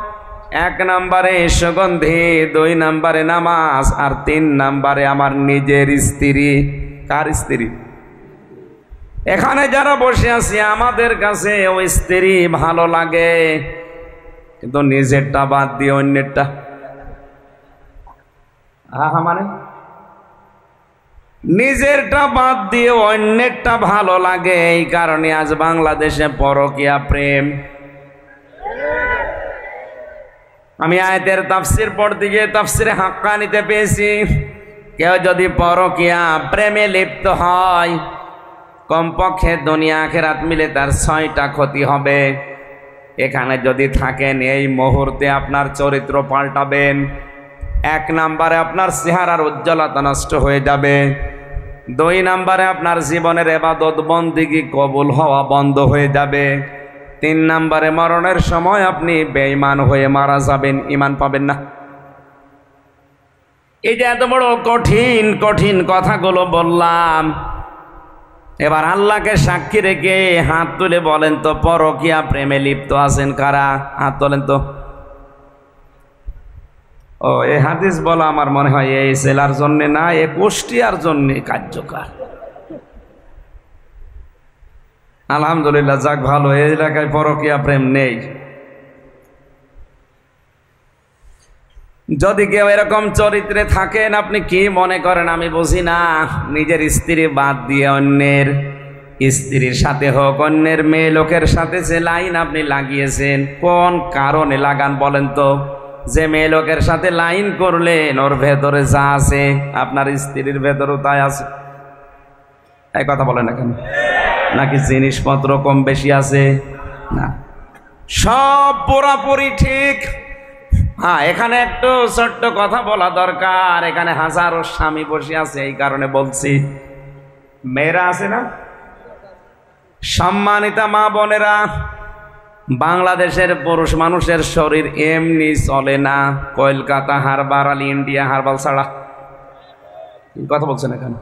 S1: 1 নম্বরে সুগন্ধি, 2 নম্বরে নামাজ, আর 3 নম্বরে আমার নিজের স্ত্রী। কার স্ত্রী? এখানে যারা বসে আছি আমাদের কাছে ওই স্ত্রী ভালো লাগে, কিন্তু নিজেরটা বাদ দিয়ে অন্যেরটা মানে নিজেরটা বাদ দিয়ে অন্যেরটা ভালো লাগে। এই কারণে আজ বাংলাদেশে পরকীয়া প্রেম। আমি আয়াতের তাফসির পড়তে গিয়ে তাফসিরে হাক্কানিতে পেয়েছি, কেউ যদি পরকীয়া প্রেমে লিপ্ত হয় কমপক্ষে দুনিয়া আখিরাত মিলে তার 6টা ক্ষতি হবে। এখানে যদি থাকেন এই মুহূর্তে আপনার চরিত্র পাল্টাবেন। 1 নম্বরে আপনার চেহারার উজ্জ্বলতা নষ্ট হয়ে যাবে। 2 নম্বরে আপনার জীবনের ইবাদত বন্দেগী কবুল হওয়া বন্ধ হয়ে যাবে। 3 নম্বরে মরণের সময় আপনি বেঈমান হয়ে মারা যাবেন, ঈমান পাবেন না। এই যে এত বড় কঠিন কঠিন কথাগুলো বললাম, এবার আল্লাহকে সাক্ষী রেখে হাত তুলে বলেন তো পরকীয়া প্রেমে লিপ্ত আছেন কারা? হাত তোলেন তো। ও এই হাদিস বলা আমার মনে হয় এই জেলার জন্য না, এই কুষ্টিয়ার জন্য কার্যকর। আলহামদুলিল্লাহ, যাক ভালো, এই এলাকায় পরকীয়া প্রেম নেই। যদি কেউ এরকম চরিত্রে থাকেন, আপনি কি মনে করেন আমি বুঝি না? নিজের স্ত্রী বাদ দিয়ে অন্যের স্ত্রীর সাথে হোক, অন্যের মেয়ে লোকের সাথে যে লাইন আপনি লাগিয়েছেন, কোন কারণে লাগান বলেন তো? যে মেয়ে লোকের সাথে লাইন করলেন ওর ভেতরে যা আছে আপনার স্ত্রীর ভেতরেও তাই আছে। এই কথা বলেন না কেন? নাকি জিনিসপত্র কম বেশি আছে? না, সব পুরাপুরি ঠিক। হ্যাঁ, এখানে একটু ছোট্ট কথা বলা দরকার। এখানে হাজারো স্বামী বসে আছে, এই কারণে বলছি। মেয়েরা আছে না, সম্মানিতা মা বোনেরা, বাংলাদেশের পুরুষ মানুষের শরীর এমনি চলে না কলকাতা হারবার আর ইন্ডিয়া হারবাল ছাড়া। কথা বলছেন এখানে?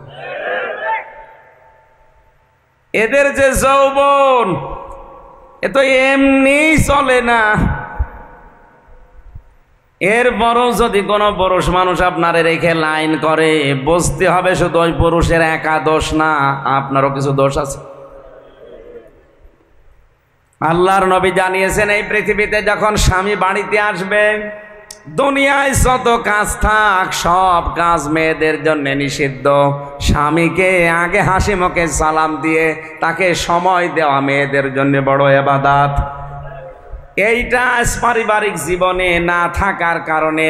S1: এদের যে যৌবন এ তো এমনি চলে না। এরপরও যদি কোনো পুরুষ মানুষ আপনারে রেখে লাইন করে, বুঝতে হবে শুধু ওই পুরুষের একা দোষ না, আপনারও কিছু দোষ আছে। আল্লাহর নবী জানিয়েছেন এই পৃথিবীতে যখন স্বামী বাড়িতে আসবে, দুনিয়ায় যত কাজ থাক সব কাজ মেয়েদের জন্য নিষিদ্ধ। স্বামীকে আগে হাসি মুখে সালাম দিয়ে তাকে সময় দেওয়া মেয়েদের জন্য বড় ইবাদত। এইটা পারিবারিক জীবনে না থাকার কারণে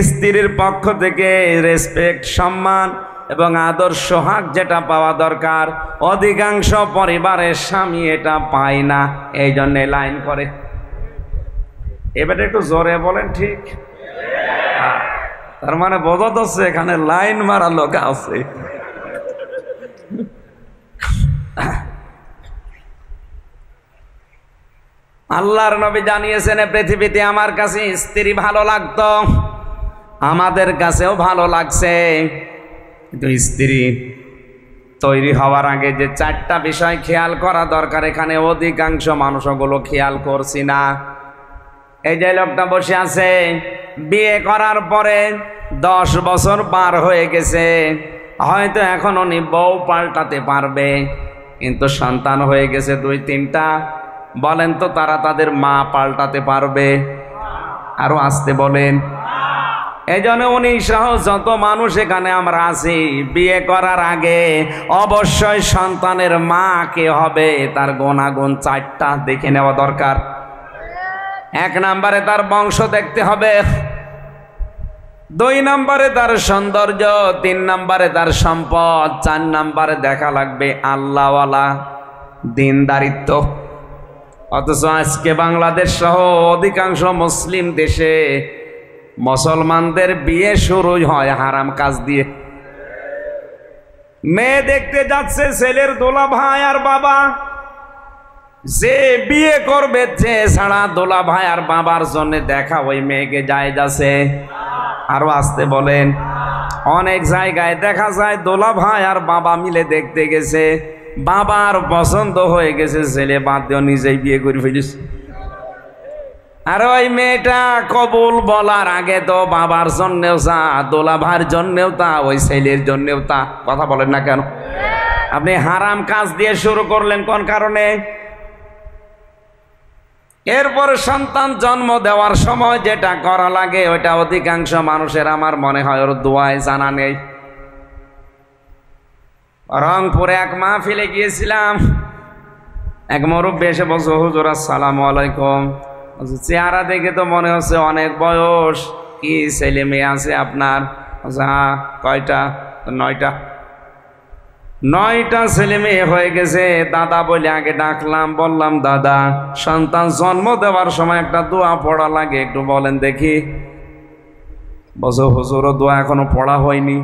S1: স্ত্রীর পক্ষ থেকে রেসপেক্ট, সম্মান এবং আদর সোহাগ যেটা পাওয়া দরকার, অধিকাংশ পরিবারের স্বামী এটা পায় না, এই জন্য লাইন করে। এবারে একটু জোরে বলেন ঠিক? তার মানে বোঝা যাচ্ছে এখানে লাইন মারা লোক আছে। আল্লাহর নবী জানিয়েছেন পৃথিবীতে আমার কাছে স্ত্রী ভালো লাগতো, আমাদের কাছেও ভালো লাগছে, কিন্তু স্ত্রী তৈরি হওয়ার আগে যে 4টা বিষয় খেয়াল করা দরকার, এখানে অধিকাংশ মানুষ ওগুলো খেয়াল করছি না। এই যে লোকটা বসে আছে, বিয়ে করার পরে 10 বছর পার হয়ে গেছে, হয়তো এখন উনি বউ পাল্টাতে পারবে, কিন্তু সন্তান হয়ে গেছে 2-3টা। বলেন তো তারা তাদের মা পাল্টাতে পারবে? আরো আসতে বলেন। এই জন্য উনি সহ যত মানুষ এখানে আমরা আছি, বিয়ে করার আগে অবশ্যই সন্তানের মা কে হবে তার গুণাগুণ 4টা দেখে নেওয়া দরকার। 1 নম্বরে তার বংশ দেখতে হবে, 2 নম্বরে তার সৌন্দর্য, 3 নম্বরে তার সম্পদ, 4 নম্বরে দেখা লাগবে আল্লাহওয়ালা দিনদারিত্ব। অথচ আজকে বাংলাদেশ সহ অধিকাংশ মুসলিম দেশে মুসলমানদের বিয়ে শুরু হয় হারাম কাজ দিয়ে। মেয়ে দেখতে যাচ্ছে ছেলের দোলা ভাই আর বাবা, যে বিয়ে করবে যে ছাড়া দোলা ভাই আর বাবার জন্য দেখা ওই মেয়েকে যায় যাচ্ছে। আরো আসতে বলেন। অনেক জায়গায় দেখা যায় দোলা ভাই আর বাবা মিলে দেখতে গেছে, বাবার পছন্দ হয়ে গেছে, ছেলে বাদ দিয়ে নিজেই বিয়ে করে ফেলিস। আর ওই মেয়েটা কবুল বলার আগে তো বাবার জন্যেও তা, দোলা ভাইয়ের জন্যেও তা, ওই ছেলের জন্যেও তা। কথা বলেন না কেন? আপনি হারাম কাজ দিয়ে শুরু করলেন কোন কারণে? এরপর সন্তান জন্ম দেওয়ার সময় যেটা করা লাগে ওইটা অধিকাংশ মানুষের আমার মনে হয় ওর দোয়ায় জানা নেই। রংপুরে এক মাহফিলে গিয়েছিলাম, এক মুরব্বী এসে বলছে, হুজুর আসসালামু আলাইকুম। চেহারা দেখে তো মনে হচ্ছে অনেক বয়স, কি ছেলে মেয়ে আছে আপনার? হ্যাঁ। কয়টা? 9টা। 9টা ছেলে মেয়ে হয়ে গেছে। দাদা বলে আগে ডাকলাম, বললাম দাদা সন্তান জন্ম দেওয়ার সময় একটা দোয়া পড়া লাগে, একটু বলেন দেখি। বলছো হুজুর ও দোয়া এখনো পড়া হয়নি।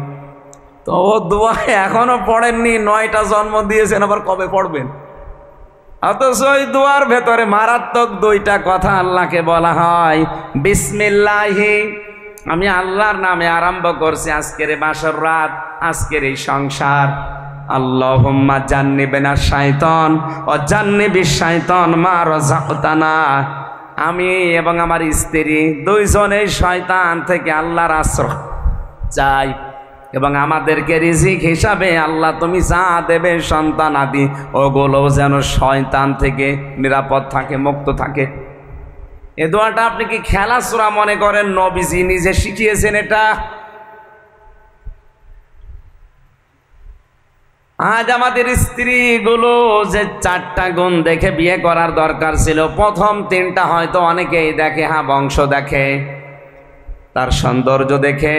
S1: তো ও দোয়া এখনো পড়েননি, 9টা জন্ম দিয়েছেন, আবার কবে পড়বেন? অথচ ওই দোয়ার ভেতরে মারাত্মক 2টা কথা আল্লাহকে বলা হয়, বিসমিল্লাহি, আমি আল্লাহর নামে আরম্ভ করছি আজকের এই বাসর রাত, আজকের এই সংসার। আল্লাহুম্মা জান্নিবিনা শাইতান ওয়া জান্নিবিশ শাইতান মা রাযাকতানা, আমি এবং আমার স্ত্রী দুইজনেই শয়তান থেকে আল্লাহর আশ্রয় চাই, এবং আমাদেরকে রিজিক হিসাবে আল্লাহ তুমি যা দেবে সন্তান আদি ওগুলো যেন শয়তান থেকে নিরাপদ থাকে, মুক্ত থাকে। এ দোয়াটা আপনি কি খেলাসূরা মনে করেন? নবীজি নিজে শিখিয়েছেন এটা। আজ আমাদের স্ত্রীগুলো যে 4টা গুণ দেখে বিয়ে করার দরকার ছিল, প্রথম 3টা হয়তো অনেকেই দেখে, হ্যাঁ বংশ দেখে, তার সৌন্দর্য দেখে,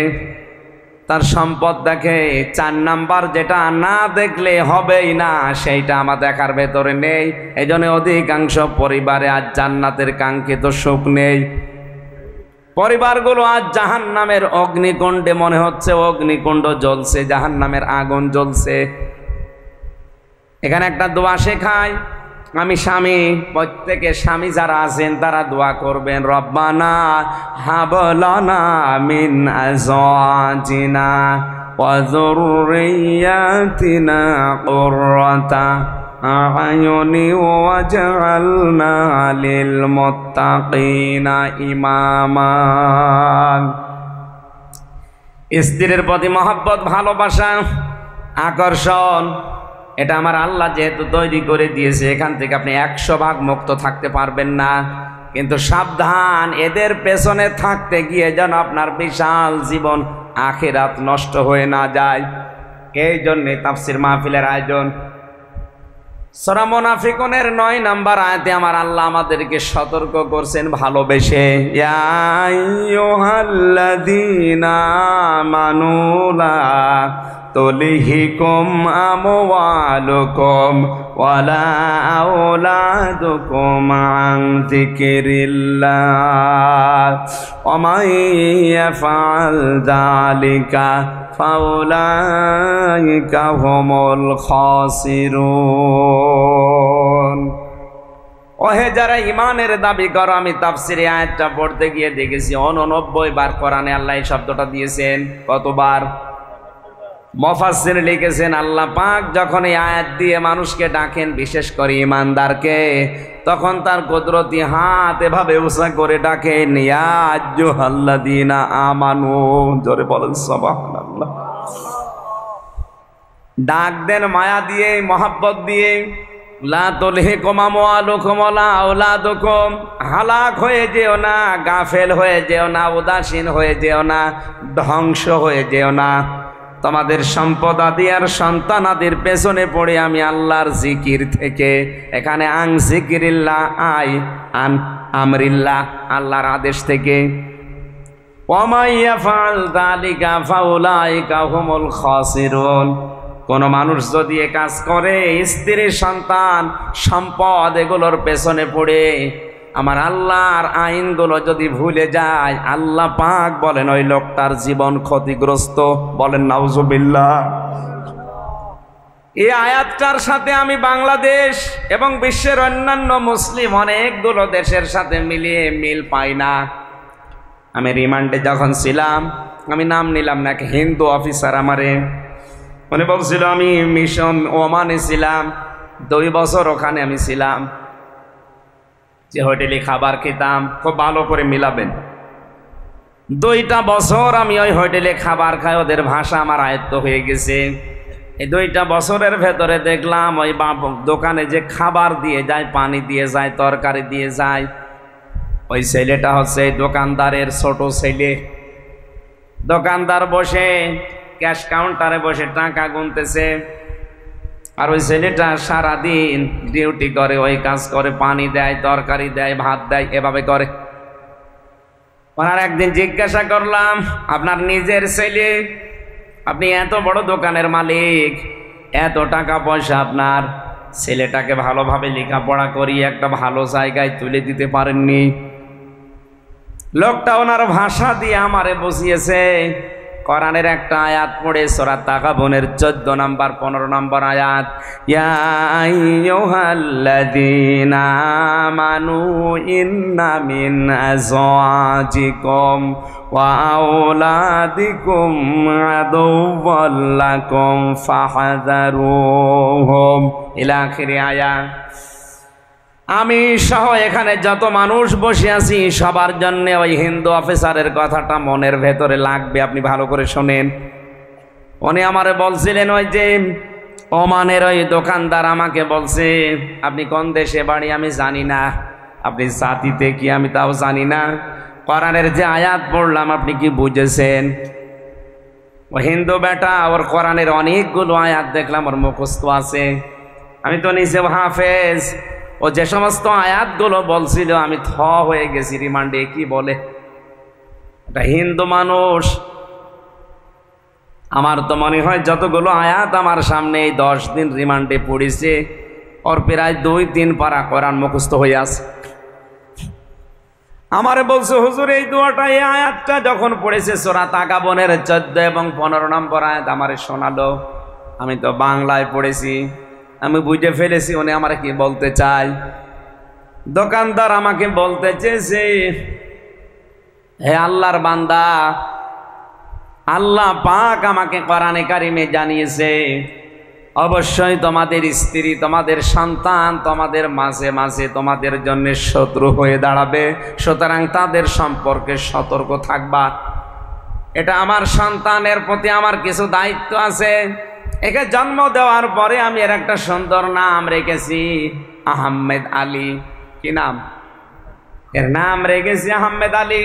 S1: তার সম্পদ দেখে। 4 নাম্বার যেটা না দেখলে হবেই না, সেইটা আমার দেখার ভেতরে নেই। এই জন্য অধিকাংশ পরিবারে আজ জান্নাতের কাঙ্ক্ষিত সুখ নেই। পরিবারগুলো আজ জাহান্নামের অগ্নিকুণ্ডে, মনে হচ্ছে অগ্নিকুণ্ড জ্বলছে, জাহান্নামের আগুন জ্বলছে। এখানে একটা দোয়া শেখায়, আমি স্বামী, প্রত্যেকে স্বামী যারা আছেন তারা দোয়া করবেন, রব্বানা হাব লানা মিন আজওয়াজিনা ওয়া যুররিয়াতিনা কুররাতা আ'য়ুনি ওয়াজআলনা লিল মুত্তাকিনা ইমামা। স্ত্রীর প্রতি মহব্বত, ভালোবাসা, আকর্ষণ, এটা আমার আল্লাহ যেহেতু তৈরি করে দিয়েছে, এখান থেকে আপনি 100 ভাগ মুক্ত থাকতে পারবেন না। কিন্তু সাবধান, এদের পেছনে থাকতে গিয়ে যেন আপনার বিশাল জীবন আখিরাত নষ্ট হয়ে না যায়। এই জন্যে তাফসীর মাহফিলের আয়োজন। সূরা মুনাফিকুনের 9 নাম্বার আয়াতে আমার আল্লাহ আমাদেরকে সতর্ক করছেন ভালোবেসে, ইয়া আইয়ুহাল্লাযীনা আমানু লা তুলহিকুম আমওয়ালুকুম ওয়ালা আওলাদুকুম আন যিকিরিল্লাহ ওয়া মান ইয়াফআল যালিকা ফাউলাইকা হুমুল খাসিরুন। ওহে যারা ইমানের দাবি করো, আমি তাফসীরে আয়াতটা পড়তে গিয়ে দেখেছি 89 বার কোরআনে আল্লাহ এই শব্দটা দিয়েছেন। কতবার? মুফাসসির লিখেছেন আল্লাহ পাক যখন এই আয়াত দিয়ে মানুষকে ডাকেন, বিশেষ করে ইমানদারকে, তখন তার কুদরতি হাত এভাবে উঁচা করে ডাকেন, ইয়া আইয়ুহাল্লাযীনা আমানু। জোরে বলেন সুবহানাল্লাহ। ডাক দেন মায়া দিয়ে, মহব্বত দিয়ে। লা তুলহিকুম আমওয়ালুকুম ওয়ালা আওলাদুকুম, হালাক হয়ে যেও না, গাফেল হয়ে যেও না, উদাসীন হয়ে যেও না, ধ্বংস হয়ে যেও না। তোমাদের সম্পদ আদি আর সন্তান আদির পেছনে পড়ে আমি আল্লাহর জিকির থেকে, এখানে আং জিকিরিল্লাহ, আই আন আমরিল্লাহ, আল্লাহর আদেশ থেকে। ওয়া মান ইয়াফআল যালিকা ফাউলাইকা হুমুল খাসিরুন। কোন মানুষ যদি এ কাজ করে, স্ত্রী, সন্তান, সম্পদ এগুলোর পেছনে পড়ে আমার আল্লাহর আইনগুলো যদি ভুলে যায়, আল্লাহ পাক বলেন ওই লোকটার জীবন ক্ষতিগ্রস্ত। বলেন নাউজুবিল্লাহ। এই আয়াতটার সাথে আমি বাংলাদেশ এবং বিশ্বের অন্যান্য মুসলিম অনেকগুলো দেশের সাথে মিলিয়ে মিল পাই না। আমি রিমান্ডে যখন ছিলাম, আমি নাম নিলাম না, এক হিন্দু অফিসার আমারে উনি বলছিল, আমি মিশন ওমানে ছিলাম, 2 বছর ওখানে আমি ছিলাম। যে হোটেলে খাবার খেতাম, খুব ভালো করে মিলাবেন, 2টা বছর আমি ওই হোটেলে খাবার খাই, ওদের ভাষা আমার আয়ত্ত হয়ে গেছে। এই 2টা বছরের ভেতরে দেখলাম ওই দোকানে যে খাবার দিয়ে যায়, পানি দিয়ে যায়, তরকারি দিয়ে যায়, ওই ছেলেটা হচ্ছে দোকানদারের ছোট ছেলে। দোকানদার বসে ক্যাশ কাউন্টারে বসে টাকা গুনতেছে, আর ওই ছেলেটা সারাদিন ডিউটি করে, ওই কাজ করে, পানি দেয়, তরকারি দেয়, ভাত দেয়, এভাবে করে। ওনার একদিন জিজ্ঞাসা করলাম, আপনার নিজের ছেলে, আপনি এত বড় দোকানের মালিক, এত টাকা পয়সা, আপনার ছেলেটাকে ভালোভাবে লেখাপড়া করিয়ে একটা ভালো জায়গায় তুলে দিতে পারেননি? লোকটা ওনার ভাষা দিয়ে আমারে বুঝিয়েছে। কোরআনের একটা আয়াত পড়ে, সূরা তাগাবুনের 14 নম্বর 15 নম্বর আয়াত, ইয়া আইয়ুহাল্লাযীনা আমানু ইন্না মিন আজওয়াজিকুম ওয়া আওলাদিকুম আদুওয়াল লাকুম ফাহযারুহুম ইলা আখিরি আয়াত। আমি সহ এখানে যত মানুষ বসে আছি সবার জন্য ওই হিন্দু অফিসারের কথাটা মনের ভেতরে লাগবে, আপনি ভালো করে শোনেন। উনি আমারে বলছিলেন, ওই যে ওমানের ওই দোকানদার আমাকে বলছে, আপনি কোন দেশে বাড়ি আমি জানি না, আপনি জাতিতে কি আমি তাও জানি না, কোরআনের যে আয়াত পড়লাম আপনি কি বুঝেছেন? ও হিন্দু বেটা, ওর কোরআনের অনেকগুলো আয়াত দেখলাম ওর মুখস্থ আছে, আমি তো নিজে হাফেজ। ও যে সমস্ত আয়াতগুলো বলছিল আমি থ হয়ে গেছি রিমান্ডে। কি বলে এটা হিন্দু মানুষ? আমার তো মনে হয় যতগুলো আয়াত আমার সামনে এই 10 দিন রিমান্ডে পড়েছে, ওর প্রায় 2-3 পারা কোরআন মুখস্থ হয়ে আছে। আমারে বলছে, হুজুর এই দোয়াটা, এই আয়াতটা যখন পড়েছে সূরা তাগাবুনের 14 এবং 15 নম্বর আয়াত আমারে শোনালো। আমি তো বাংলায় পড়েছি, আমি বুঝে ফেলেছি উনি আমার কি বলতে চাই। দোকানদার আমাকে বলতে চেয়েছে, হে আল্লাহর বান্দা, আল্লাহ পাক আমাকে কোরআনে কারিমে জানিয়েছে অবশ্যই তোমাদের স্ত্রী, তোমাদের সন্তান তোমাদের মাঝে মাঝে তোমাদের জন্য শত্রু হয়ে দাঁড়াবে, সুতরাং তাদের সম্পর্কে সতর্ক থাকবা। এটা আমার সন্তানের প্রতি আমার কিছু দায়িত্ব আছে। একে জন্ম দেওয়ার পরে আমি এর একটা সুন্দর নাম রেখেছি, আহমেদ আলী। কি নাম? এর নাম রেখেছি আহমেদ আলী।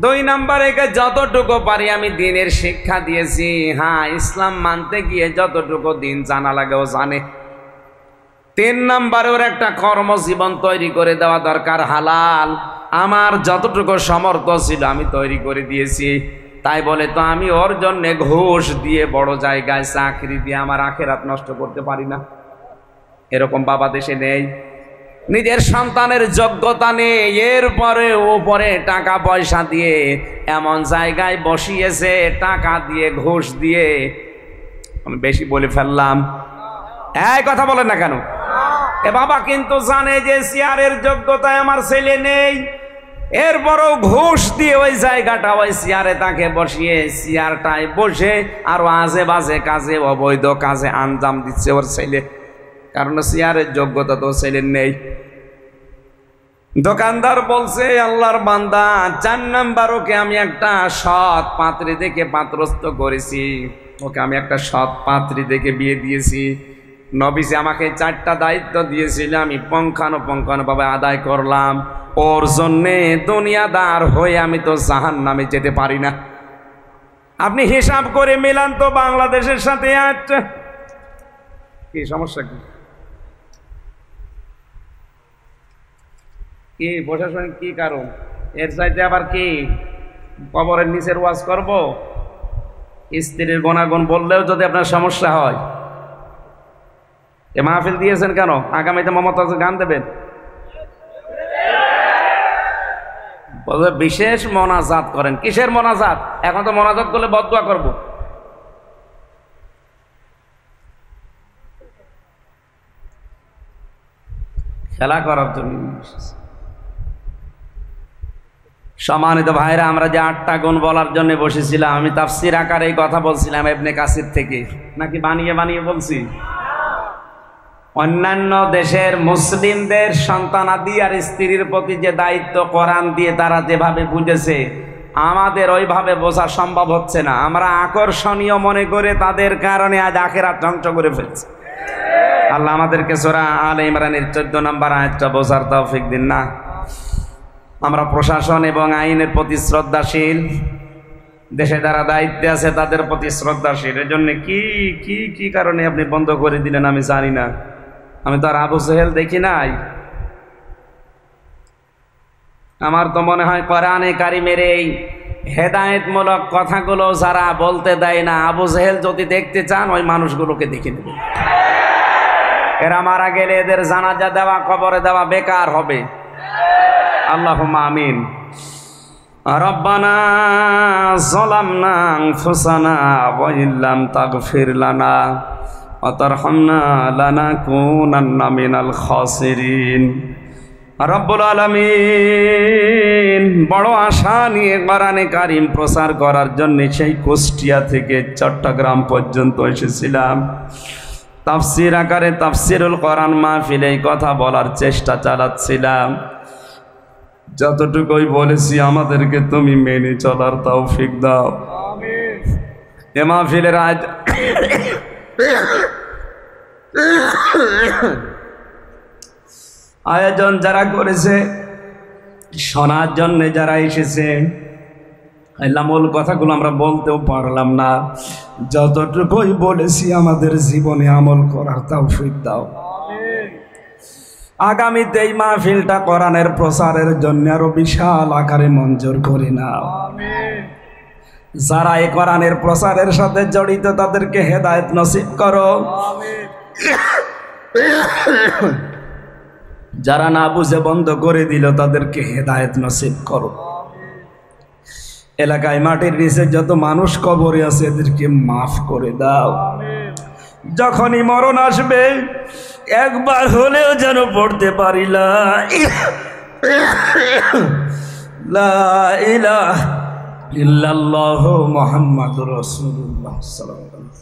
S1: 2 নম্বর, একে যতটুকু পারি আমি দিনের শিক্ষা দিয়েছি। হ্যাঁ, ইসলাম মানতে গিয়ে যতটুকু দিন জানা লাগে ও জানে। 3 নম্বর, ওর একটা কর্মজীবন তৈরি করে দেওয়া দরকার, হালাল। আমার যতটুকু সামর্থ্য ছিল আমি তৈরি করে দিয়েছি। তাই বলে তো আমি ওর জন্য ঘুষ দিয়ে বড় জায়গায় চাকরি দিয়ে আমার আখিরাত নষ্ট করতে পারি না। এরকম বাবা দেশে নেই। নিজের সন্তানের যোগ্যতা নেই, এরপরে ওপরে টাকা পয়সা দিয়ে এমন জায়গায় বসিয়েছে, টাকা দিয়ে ঘুষ দিয়ে। আমি বেশি বলে ফেললাম? এই কথা বলেন না কেন? এ বাবা কিন্তু জানে যে চেয়ারের যোগ্যতায় আমার ছেলে নেই, এরপরও ঘুষ দিয়ে ওই জায়গাটা, ওই চেয়ারে তাকে বসিয়ে চেয়ারটায় বসে আরো আজে বাজে কাজে, অবৈধ কাজে আঞ্জাম দিচ্ছে ওর ছেলে, কারণ চেয়ারের যোগ্যতা তো ছেলের নেই। দোকানদার বলছে, আল্লাহর বান্দা, 4 নাম্বার, ওকে আমি একটা সৎ পাত্রী দেখে পাত্রস্থ করেছি, ওকে আমি একটা সৎ পাত্রী দেখে বিয়ে দিয়েছি। নবীজি আমাকে 4টা দায়িত্ব দিয়েছিল, আমি পুঙ্খানুপুঙ্খানুভাবে আদায় করলাম। ওর জন্যে দুনিয়াদার হয়ে আমি তো জাহান্নামে যেতে পারি না। আপনি হিসাব করে মিলান তো বাংলাদেশের সাথে। কি সমস্যা? কি প্রশাসনিক কি কারণ? এর চাইতে আবার কি কবরের নিচের ওয়াজ করব? স্ত্রীর গুণাগুণ বললেও যদি আপনার সমস্যা হয়, এ মাহফিল দিয়েছেন কেন? আগামীতে মমতাজ গান দেবেন, বিশেষ মোনাজাত করেন। কিসের মোনাজাত? এখন তো মোনাজাত করলে বদদুয়া করব। খেলা করার জন্য। সম্মানিত ভাইরা, আমরা যে 8টা গুণ বলার জন্য বসেছিলাম, আমি তাফসীর আকারে এই কথা বলছিলাম ইবনে কাসির থেকে, নাকি বানিয়ে বানিয়ে বলছি? অন্যান্য দেশের মুসলিমদের সন্তানাদি আর স্ত্রীর প্রতি যে দায়িত্ব কোরআন দিয়ে তারা যেভাবে বুঝেছে, আমাদের ওইভাবে বোঝা সম্ভব হচ্ছে না। আমরা আকর্ষণীয় মনে করে তাদের কারণে আজ আখিরাত ধ্বংস করে ফেলছি। আল্লাহ আমাদেরকে সূরা আলে ইমরানের 14 নম্বর আয়াতটা বোঝার তৌফিক দিন না। আমরা প্রশাসন এবং আইনের প্রতি শ্রদ্ধাশীল, দেশে যারা দায়িত্বে আছে তাদের প্রতি শ্রদ্ধাশীল। এর জন্য কি কি কি কারণে আপনি বন্ধ করে দিলেন আমি জানি না। আমি তো আর আবু সেহেল দেখি নাই। আমার তো মনে হয় কোরআনে কারিমের এই হেদায়েতমূলক কথাগুলো যারা বলতে দেয় না, আবু সেহেল যদি দেখতে চান ওই মানুষগুলোকে দেখে নেবেন। এরা মারা গেলে এদের জানাজা দেওয়া, কবরে দেওয়া বেকার হবে। আল্লাহুম্মা আমিন। রব্বানা যালামনা আনফুসানা ওয়া ইল্লাম তাগফির লানা ওয়া তারহামনা লানাকুনান্না মিনাল খাসিরিন। রব্বুল আলামিন, বড় আশা নিয়ে কোরআনে কারিম প্রচার করার জন্য সেই কুষ্টিয়া থেকে চট্টগ্রাম পর্যন্ত এসেছিলাম। তাফসির আকারে তাফসিরুল কোরআন মাহফিলে এই কথা বলার চেষ্টা চালাচ্ছিলাম। যতটুকুই বলেছি আমাদেরকে তুমি মেনে চলার তৌফিক দাও। আমিন। এ মাহফিলের আয়োজন যারা করেছে, শোনার জন্য যারা এসেছে, মূল কথাগুলো আমরা বলতেও পারলাম না। যতটুকুই বলেছি আমাদের জীবনে আমল করার তৌফিক দাও। আগামীতে এই মাহফিলটা কোরআনের প্রচারের জন্য আরো বিশাল আকারে মঞ্জুর করে নাও। যারা এই কোরআনের প্রচারের সাথে জড়িত তাদেরকে হেদায়েত নসিব করো। যারা না বুঝে বন্ধ করে দিল তাদেরকে হেদায়েত নসিব করো। এলাকায় মাটির নিচে যত মানুষ কবরে আছে এদেরকে মাফ করে দাও। যখনই মরণ আসবে একবার হলেও যেন পড়তে পারি লা ইলাহা ইল্লাল্লাহু মুহাম্মাদুর রাসূলুল্লাহ সাল্লাল্লাহু আলাইহি ওয়াসাল্লাম।